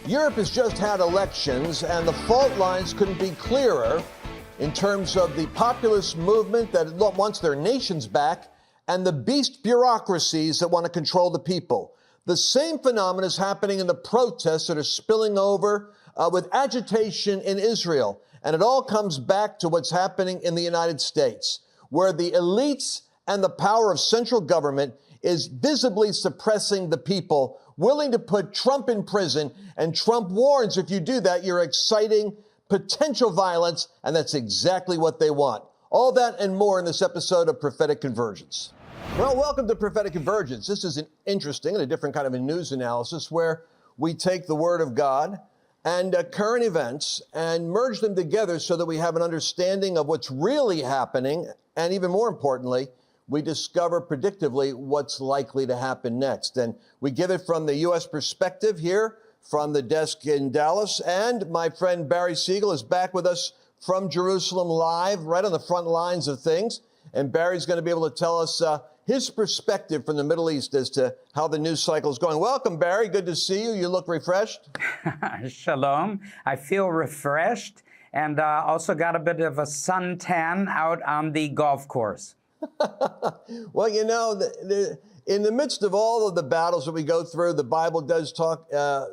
Europe has just had elections, and the fault lines couldn't be clearer in terms of the populist movement that wants their nations back and the beast bureaucracies that want to control the people. The same phenomenon is happening in the protests that are spilling over with agitation in Israel. And it all comes back to what's happening in the United States, where the elites and the power of central government is visibly suppressing the people, willing to put Trump in prison. And Trump warns, if you do that, you're exciting potential violence, and that's exactly what they want. All that and more in this episode of Prophetic Convergence. Well, welcome to Prophetic Convergence. This is an interesting and a different kind of a news analysis where we take the Word of God and current events and merge them together so that we have an understanding of what's really happening. And even more importantly, we discover predictively what's likely to happen next. And we give it from the U.S. perspective here from the desk in Dallas. And my friend Barry Segal is back with us from Jerusalem live, right on the front lines of things. And Barry's going to be able to tell us his perspective from the Middle East as to how the news cycle is going. Welcome, Barry. Good to see you. You look refreshed. Shalom. I feel refreshed and also got a bit of a suntan out on the golf course. Well, you know, in the midst of all of the battles that we go through, the Bible does talk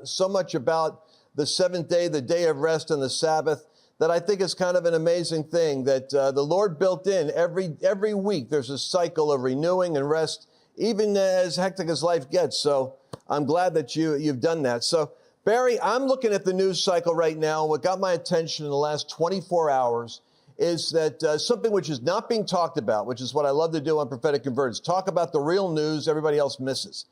so much about the seventh day, the day of rest, and the Sabbath, that I think is kind of an amazing thing that the Lord built in. Every week there's a cycle of renewing and rest, even as hectic as life gets. So I'm glad that you've done that. So, Barry, I'm looking at the news cycle right now. What got my attention in the last 24 hours is that something which is not being talked about, which is what I love to do on Prophetic Convergence, talk about the real news everybody else misses.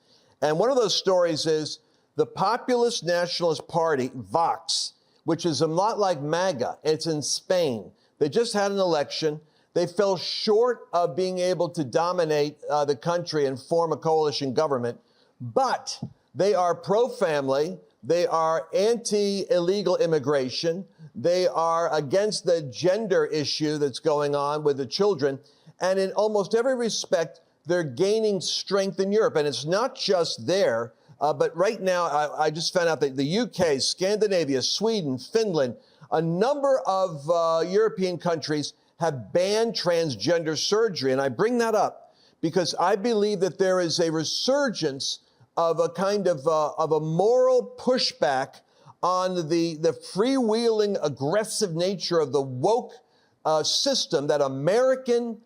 And one of those stories is the populist nationalist party, Vox, which is a lot like MAGA. It's in Spain. They just had an election. They fell short of being able to dominate the country and form a coalition government, but they are pro-family. They are anti-illegal immigration. They are against the gender issue that's going on with the children. And in almost every respect, they're gaining strength in Europe. And it's not just there, but right now, I just found out that the UK, Scandinavia, Sweden, Finland, a number of European countries have banned transgender surgery. And I bring that up because I believe that there is a resurgence of a kind of a moral pushback on the freewheeling, aggressive nature of the woke system that American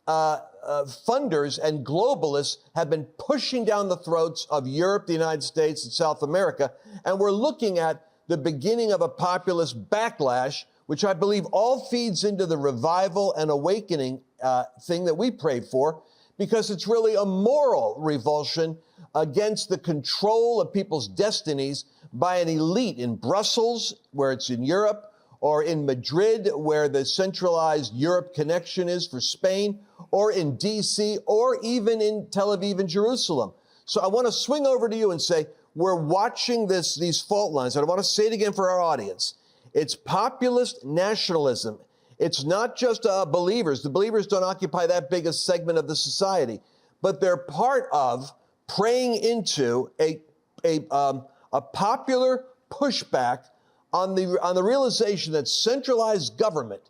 funders and globalists have been pushing down the throats of Europe, the United States, and South America. And we're looking at the beginning of a populist backlash, which I believe all feeds into the revival and awakening thing that we pray for, because it's really a moral revulsion against the control of people's destinies by an elite in Brussels, where it's in Europe, or in Madrid, where the centralized Europe connection is for Spain, or in D.C., or even in Tel Aviv and Jerusalem. So I want to swing over to you and say, we're watching these fault lines. And I want to say it again for our audience. It's populist nationalism. It's not just believers. The believers don't occupy that big a segment of the society, but they're part of praying into a popular pushback on the realization that centralized government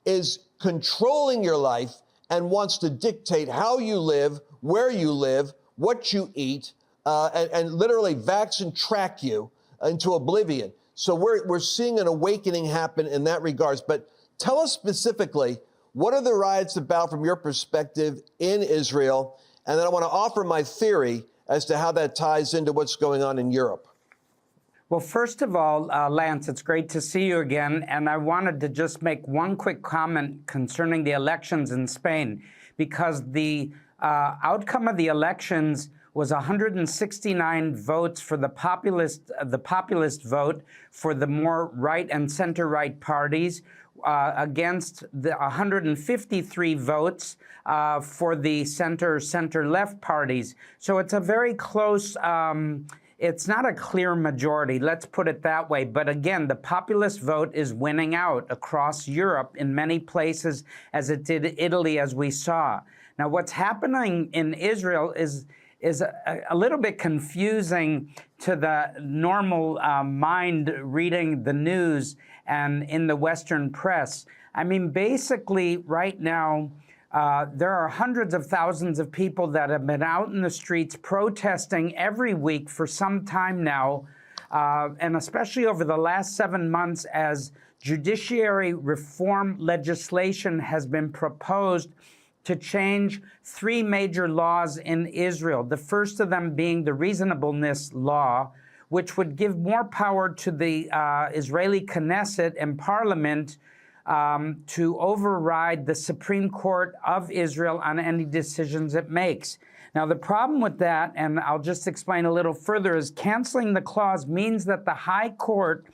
is controlling your life and wants to dictate how you live, where you live, what you eat, and literally vax and track you into oblivion. So we're seeing an awakening happen in that regards. But tell us specifically, what are the riots about from your perspective in Israel? And then I want to offer my theory as to how that ties into what's going on in Europe. Well, first of all, Lance, it's great to see you again. And I wanted to just make one quick comment concerning the elections in Spain, because the outcome of the elections was 169 votes for the populist vote for the more right and center-right parties, against the 153 votes for the center-left parties. So it's a very close, it's not a clear majority, let's put it that way. But again, the populist vote is winning out across Europe in many places, as it did Italy, as we saw. Now, what's happening in Israel is is a little bit confusing to the normal mind reading the news and in the Western press. I mean, basically, right now, there are hundreds of thousands of people that have been out in the streets protesting every week for some time now, and especially over the last 7 months as judiciary reform legislation has been proposed to change 3 major laws in Israel. The first of them being the reasonableness law, which would give more power to the Israeli Knesset and parliament to override the Supreme Court of Israel on any decisions it makes. Now, the problem with that, and I'll just explain a little further, is canceling the clause means that the High Court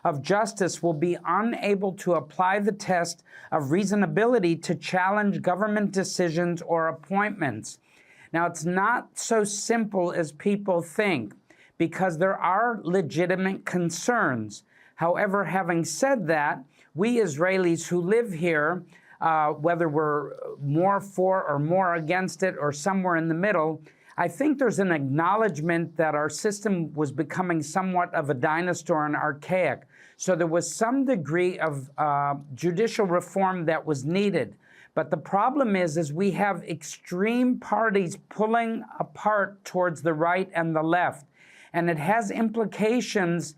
of Justice will be unable to apply the test of reasonability to challenge government decisions or appointments. Now, it's not so simple as people think, because there are legitimate concerns. However, having said that, we Israelis who live here, whether we're more for or more against it or somewhere in the middle, I think there's an acknowledgement that our system was becoming somewhat of a dinosaur and archaic. So there was some degree of judicial reform that was needed. But the problem is we have extreme parties pulling apart towards the right and the left. And it has implications,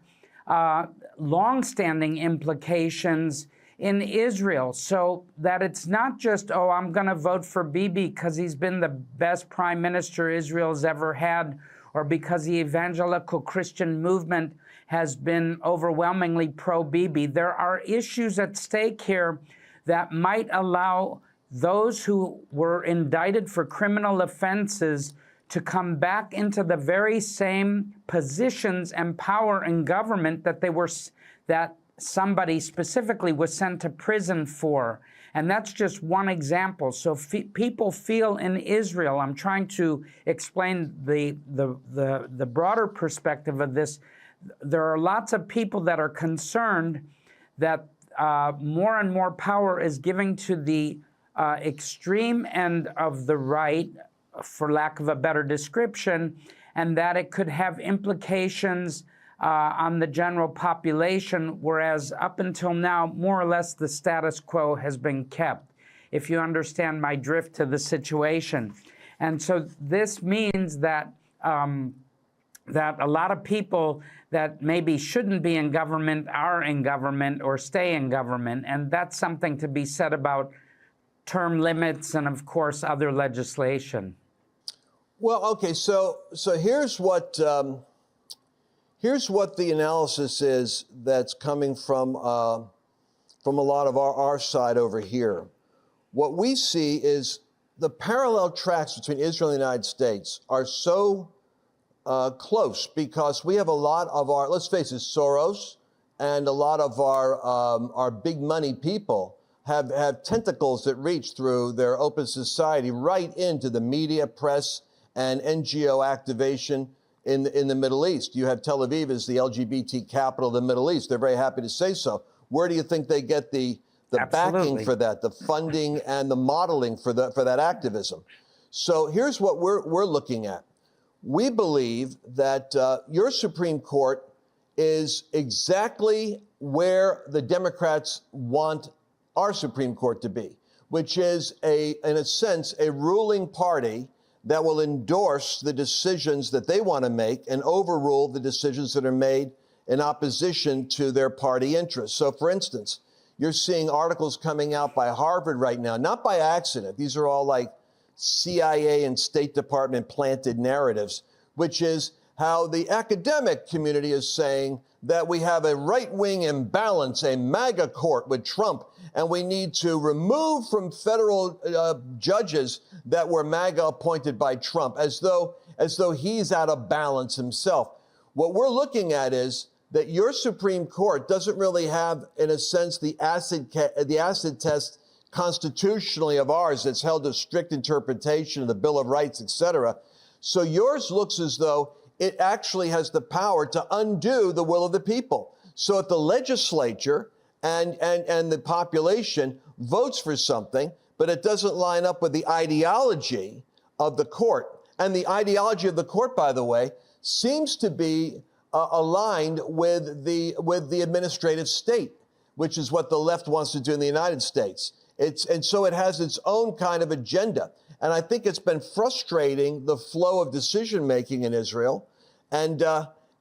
long-standing implications in Israel, so that it's not just, oh, I'm going to vote for Bibi because he's been the best prime minister Israel's ever had, or because the evangelical Christian movement has been overwhelmingly pro-Bibi. There are issues at stake here that might allow those who were indicted for criminal offenses to come back into the very same positions and power in government that somebody specifically was sent to prison for. And that's just one example. So people feel in Israel, I'm trying to explain the broader perspective of this. There are lots of people that are concerned that more and more power is given to the extreme end of the right, for lack of a better description, and that it could have implications on the general population, whereas up until now, more or less, the status quo has been kept, if you understand my drift to the situation. And so this means that that a lot of people that maybe shouldn't be in government are in government or stay in government, and that's something to be said about term limits and, of course, other legislation. Well, okay, so here's what the analysis is that's coming from a lot of our side over here. What we see is the parallel tracks between Israel and the United States are so close because we have a lot of our, let's face it, Soros and a lot of our big money people have tentacles that reach through their open society right into the media, press, and NGO activation in the Middle East. You have Tel Aviv as the LGBT capital of the Middle East. They're very happy to say so. Where do you think they get the backing for that, the funding and the modeling for that activism? So here's what we're looking at. We believe that your Supreme Court is exactly where the Democrats want our Supreme Court to be, which is in a sense, a ruling party that will endorse the decisions that they want to make and overrule the decisions that are made in opposition to their party interests. So, for instance, you're seeing articles coming out by Harvard right now, not by accident. These are all like CIA and State Department planted narratives, which is how the academic community is saying that we have a right-wing imbalance, a MAGA court with Trump, and we need to remove from federal judges that were MAGA appointed by Trump, as though he's out of balance himself. What we're looking at is that your Supreme Court doesn't really have, in a sense, the acid test constitutionally of ours that's held to strict interpretation of the Bill of Rights, et cetera. So yours looks as though it actually has the power to undo the will of the people. So if the legislature and the population votes for something, but it doesn't line up with the ideology of the court, And the ideology of the court, by the way, seems to be aligned with the administrative state, which is what the left wants to do in the United States. And so it has its own kind of agenda. And I think it's been frustrating the flow of decision making in Israel. And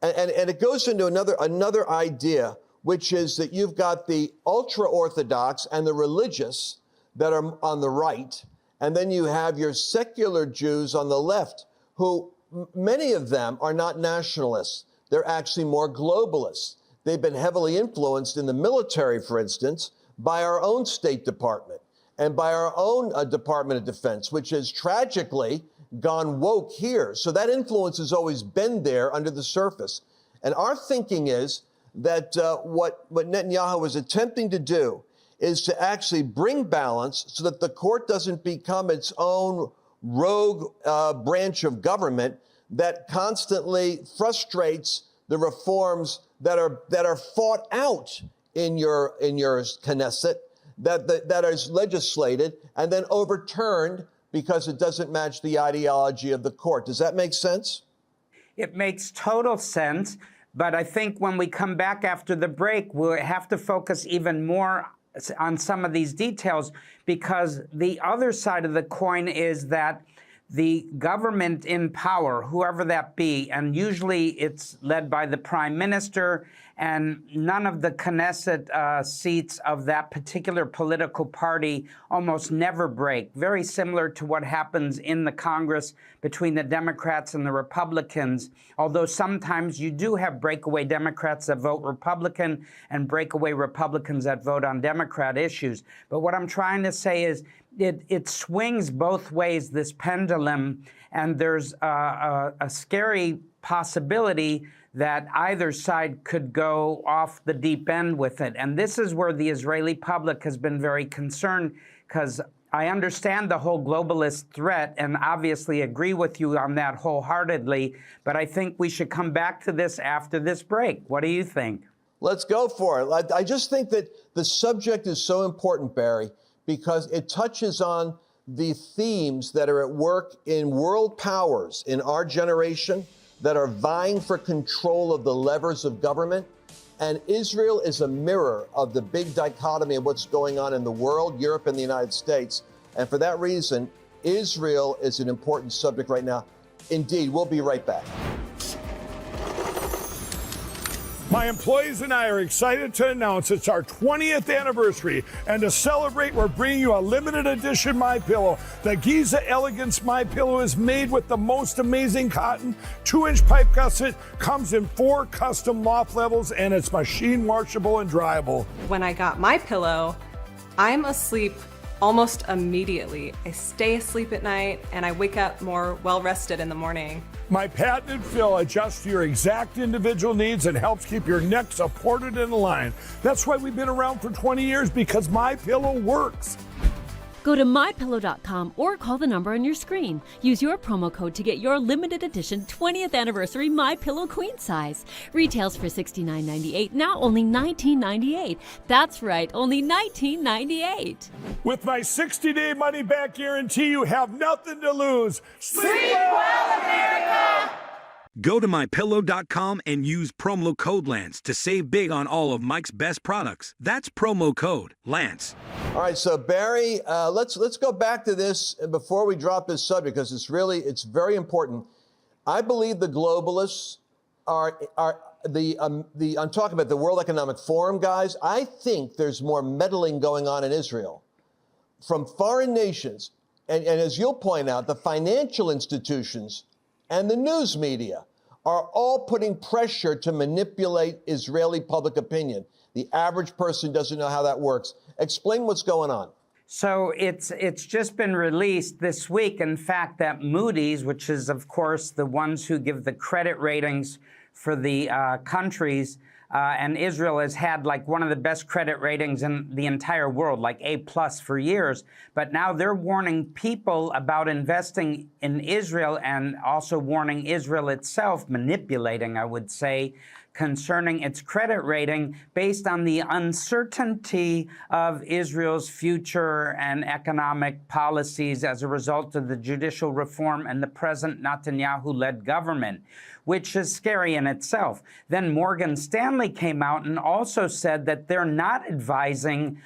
it goes into another idea, which is that you've got the ultra-Orthodox and the religious that are on the right, and then you have your secular Jews on the left, who many of them are not nationalists. They're actually more globalists. They've been heavily influenced in the military, for instance, by our own State Department and by our own Department of Defense, which has tragically gone woke here. So that influence has always been there under the surface. And our thinking is that what Netanyahu was attempting to do is to actually bring balance so that the court doesn't become its own rogue branch of government that constantly frustrates the reforms that are fought out in your Knesset, that is legislated and then overturned because it doesn't match the ideology of the court. Does that make sense? It makes total sense, but I think when we come back after the break, we'll have to focus even more on some of these details, because the other side of the coin is that the government in power, whoever that be, and usually it's led by the prime minister, and none of the Knesset seats of that particular political party almost never break. Very similar to what happens in the Congress between the Democrats and the Republicans, although sometimes you do have breakaway Democrats that vote Republican and breakaway Republicans that vote on Democrat issues. But what I'm trying to say is it swings both ways, this pendulum, and there's a scary possibility that either side could go off the deep end with it. And this is where the Israeli public has been very concerned, because I understand the whole globalist threat and obviously agree with you on that wholeheartedly, but I think we should come back to this after this break. What do you think? Let's go for it. I just think that the subject is so important, Barry, because it touches on the themes that are at work in world powers in our generation that are vying for control of the levers of government. And Israel is a mirror of the big dichotomy of what's going on in the world, Europe, and the United States. And for that reason, Israel is an important subject right now. Indeed, we'll be right back. My employees and I are excited to announce it's our 20th anniversary, and to celebrate, we're bringing you a limited edition MyPillow. The Giza Elegance MyPillow is made with the most amazing cotton, 2-inch pipe gusset, comes in 4 custom loft levels, and it's machine washable and dryable. When I got MyPillow, I'm asleep almost immediately. I stay asleep at night, and I wake up more well-rested in the morning. My patented fill adjusts to your exact individual needs and helps keep your neck supported and aligned. That's why we've been around for 20 years, because MyPillow works. Go to mypillow.com or call the number on your screen. Use your promo code to get your limited edition 20th anniversary MyPillow queen size. Retails for $69.98, now only $19.98. That's right, only $19.98. With my 60-day money-back guarantee, you have nothing to lose. Sleep well, America! Go to mypillow.com and use promo code Lance to save big on all of Mike's best products. That's promo code Lance. All right, so Barry, let's go back to this before we drop this subject, because it's very important. I believe the globalists are I'm talking about the World Economic Forum guys. I think there's more meddling going on in Israel from foreign nations, and as you'll point out, the financial institutions and the news media are all putting pressure to manipulate Israeli public opinion. The average person doesn't know how that works. Explain what's going on. So it's just been released this week, in fact, that Moody's, which is, of course, the ones who give the credit ratings for the countries. And Israel has had like one of the best credit ratings in the entire world, like A+ for years. But now they're warning people about investing in Israel and also warning Israel itself, manipulating, I would say, concerning its credit rating based on the uncertainty of Israel's future and economic policies as a result of the judicial reform and the present Netanyahu-led government, which is scary in itself. Then Morgan Stanley came out and also said that they're not advising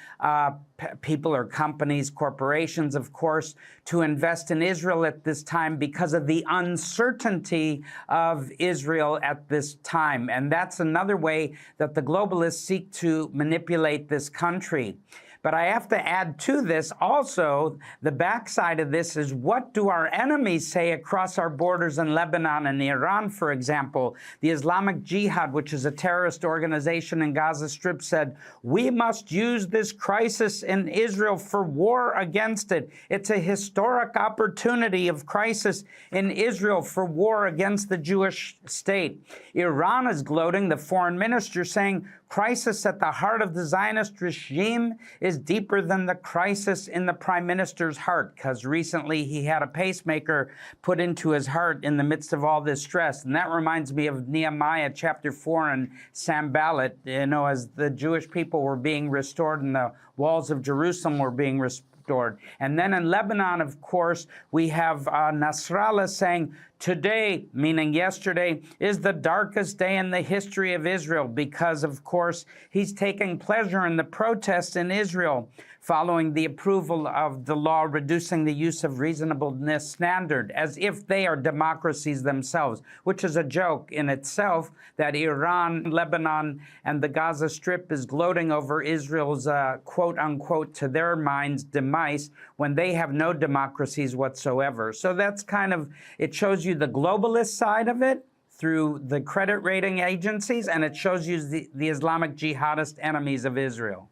people or companies, corporations, of course, to invest in Israel at this time because of the uncertainty of Israel at this time. And that's another way that the globalists seek to manipulate this country. But I have to add to this also, the backside of this is, what do our enemies say across our borders in Lebanon and Iran, for example? The Islamic Jihad, which is a terrorist organization in Gaza Strip, said, we must use this crisis in Israel for war against it. It's a historic opportunity of crisis in Israel for war against the Jewish state. Iran is gloating, the foreign minister, saying, crisis at the heart of the Zionist regime is deeper than the crisis in the prime minister's heart, because recently he had a pacemaker put into his heart in the midst of all this stress. And that reminds me of Nehemiah chapter 4 and Sanballat, as the Jewish people were being restored and the walls of Jerusalem were being restored. And then in Lebanon, of course, we have Nasrallah saying, today, meaning yesterday, is the darkest day in the history of Israel because, of course, he's taking pleasure in the protests in Israel following the approval of the law reducing the use of reasonableness standard, as if they are democracies themselves, which is a joke in itself that Iran, Lebanon, and the Gaza Strip is gloating over Israel's quote-unquote, to their minds, demise, when they have no democracies whatsoever. So that's kind of, it shows you the globalist side of it through the credit rating agencies, and it shows you the Islamic jihadist enemies of Israel.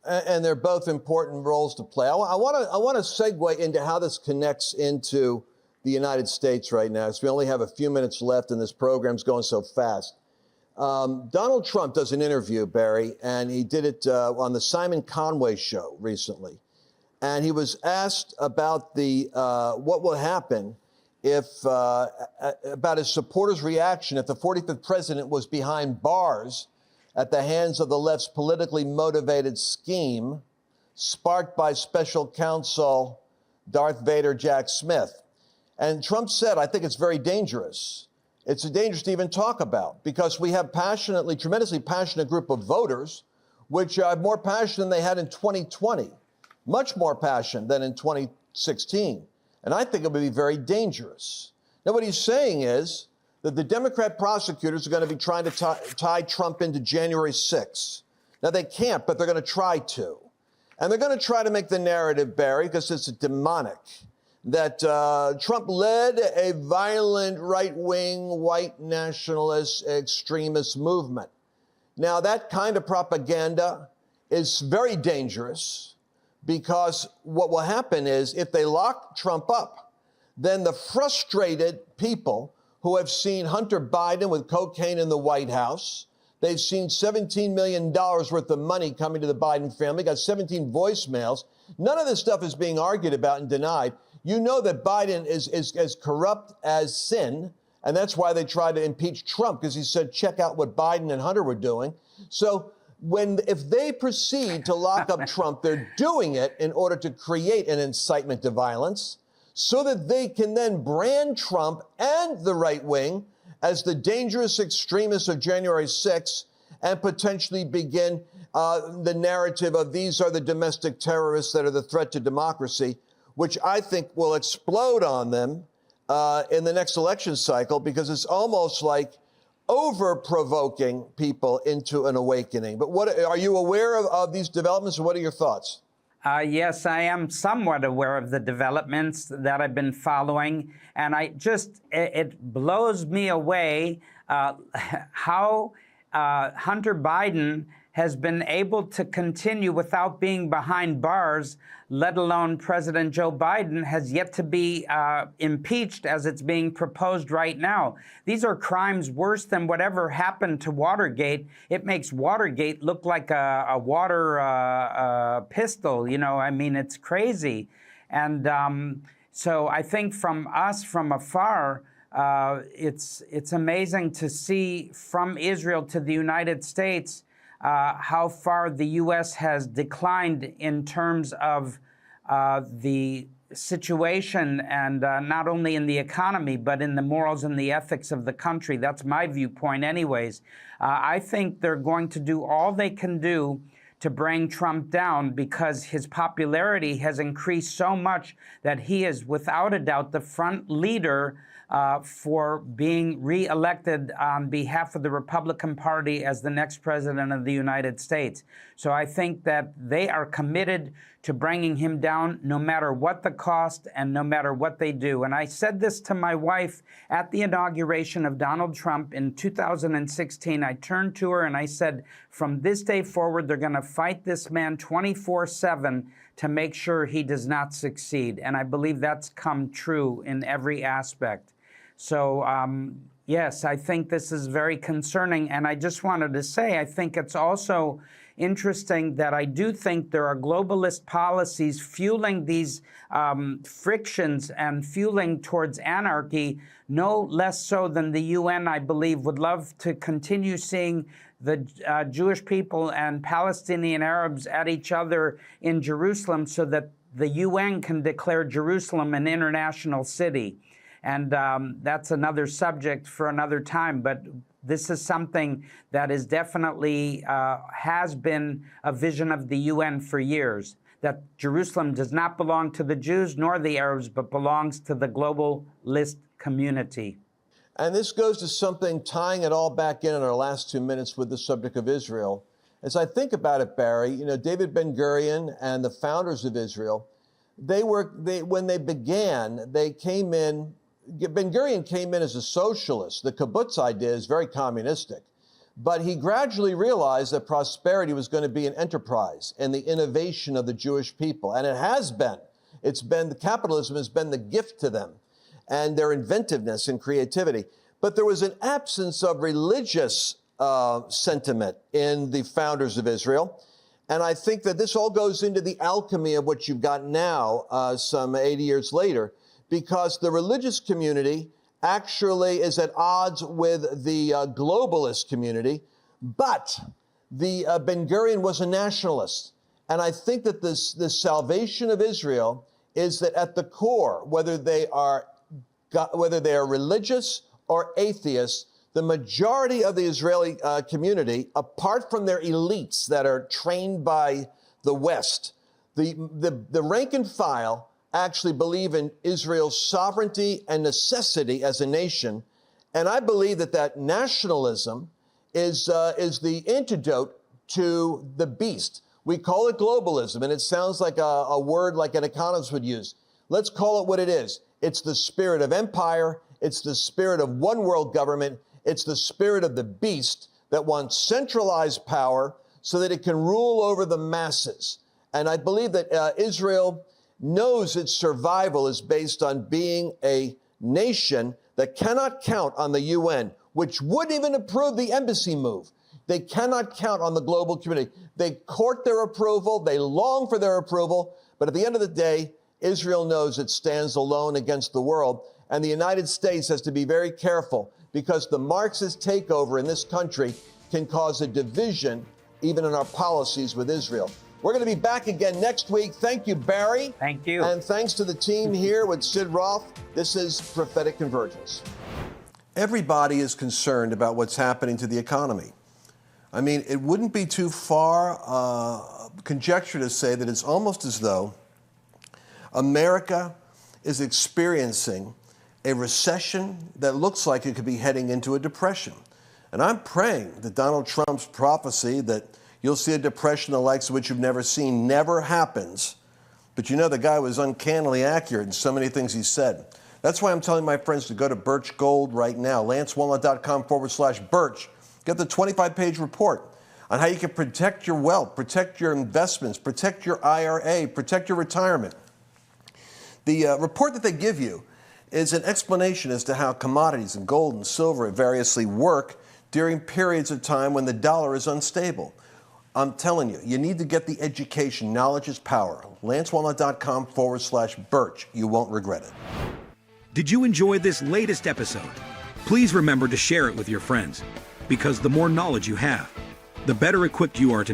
And they're both important roles to play. I want to segue into how this connects into the United States right now, because we only have a few minutes left and this program's going so fast. Donald Trump does an interview, Barry, and he did it on the Simon Conway show recently. And he was asked about what will happen if, about his supporters' reaction if the 45th president was behind bars at the hands of the left's politically motivated scheme sparked by special counsel Darth Vader Jack Smith. And Trump said, I think it's very dangerous. It's dangerous to even talk about, because we have tremendously passionate group of voters, which have more passion than they had in 2020, much more passion than in 2016. And I think it would be very dangerous. Now, what he's saying is that the Democrat prosecutors are going to be trying to tie Trump into January 6th. Now, they can't, but they're going to try to. And they're going to try to make the narrative, Barry, because it's demonic, that Trump led a violent right-wing, white nationalist, extremist movement. Now, that kind of propaganda is very dangerous, because what will happen is if they lock Trump up, then the frustrated people who have seen Hunter Biden with cocaine in the White House, they've seen $17 million worth of money coming to the Biden family, got 17 voicemails. None of this stuff is being argued about and denied. You know that Biden is as corrupt as sin, and that's why they tried to impeach Trump, because he said, check out what Biden and Hunter were doing. So if they proceed to lock up Trump, they're doing it in order to create an incitement to violence, so that they can then brand Trump and the right wing as the dangerous extremists of January 6th and potentially begin the narrative of these are the domestic terrorists that are the threat to democracy, which I think will explode on them in the next election cycle, because it's almost like over-provoking people into an awakening. But are you aware of these developments, and what are your thoughts? Yes, I am somewhat aware of the developments that I've been following, and it blows me away how Hunter Biden has been able to continue without being behind bars, let alone President Joe Biden has yet to be impeached as it's being proposed right now. These are crimes worse than whatever happened to Watergate. It makes Watergate look like a water pistol. You know, I mean, it's crazy. And so I think from us from afar, it's amazing to see from Israel to the United States how far the U.S. has declined in terms of the situation, and not only in the economy, but in the morals and the ethics of the country. That's my viewpoint anyways. I think they're going to do all they can do to bring Trump down, because his popularity has increased so much that he is without a doubt the front leader for being reelected on behalf of the Republican Party as the next president of the United States. So I think that they are committed to bringing him down no matter what the cost and no matter what they do. And I said this to my wife at the inauguration of Donald Trump in 2016. I turned to her and I said, from this day forward, they're going to fight this man 24/7 to make sure he does not succeed. And I believe that's come true in every aspect. So, yes, I think this is very concerning. And I just wanted to say, I think it's also interesting that I do think there are globalist policies fueling these frictions and fueling towards anarchy, no less so than the UN, I believe, would love to continue seeing the Jewish people and Palestinian Arabs at each other in Jerusalem so that the UN can declare Jerusalem an international city. And that's another subject for another time. But this is something that is definitely has been a vision of the UN for years, that Jerusalem does not belong to the Jews nor the Arabs, but belongs to the globalist community. And this goes to something tying it all back in our last 2 minutes with the subject of Israel. As I think about it, Barry, you know, David Ben-Gurion and the founders of Israel, when they began, they came in. Ben-Gurion came in as a socialist. The kibbutz idea is very communistic. But he gradually realized that prosperity was going to be an enterprise and the innovation of the Jewish people. And it has been. Capitalism has been the gift to them and their inventiveness and creativity. But there was an absence of religious sentiment in the founders of Israel. And I think that this all goes into the alchemy of what you've got now, some 80 years later, because the religious community actually is at odds with the globalist community, but the Ben-Gurion was a nationalist. And I think that the salvation of Israel is that at the core, whether they are religious or atheists, the majority of the Israeli community, apart from their elites that are trained by the West, the rank and file actually believe in Israel's sovereignty and necessity as a nation. And I believe that nationalism is the antidote to the beast. We call it globalism, and it sounds like a word like an economist would use. Let's call it what it is. It's the spirit of empire. It's the spirit of one world government. It's the spirit of the beast that wants centralized power so that it can rule over the masses. And I believe that Israel knows its survival is based on being a nation that cannot count on the UN, which wouldn't even approve the embassy move. They cannot count on the global community. They court their approval. They long for their approval. But at the end of the day, Israel knows it stands alone against the world. And the United States has to be very careful because the Marxist takeover in this country can cause a division even in our policies with Israel. We're going to be back again next week. Thank you, Barry. Thank you. And thanks to the team here with Sid Roth. This is Prophetic Convergence. Everybody is concerned about what's happening to the economy. I mean, it wouldn't be too far conjecture to say that it's almost as though America is experiencing a recession that looks like it could be heading into a depression. And I'm praying that Donald Trump's prophecy that you'll see a depression the likes of which you've never seen never happens. But you know, the guy was uncannily accurate in so many things he said. That's why I'm telling my friends to go to Birch Gold right now, lancewalnut.com/Birch. Get the 25-page report on how you can protect your wealth, protect your investments, protect your IRA, protect your retirement. The report that they give you is an explanation as to how commodities and gold and silver variously work during periods of time when the dollar is unstable. I'm telling you, you need to get the education. Knowledge is power. LanceWalnut.com/Birch. You won't regret it. Did you enjoy this latest episode? Please remember to share it with your friends, because the more knowledge you have, the better equipped you are to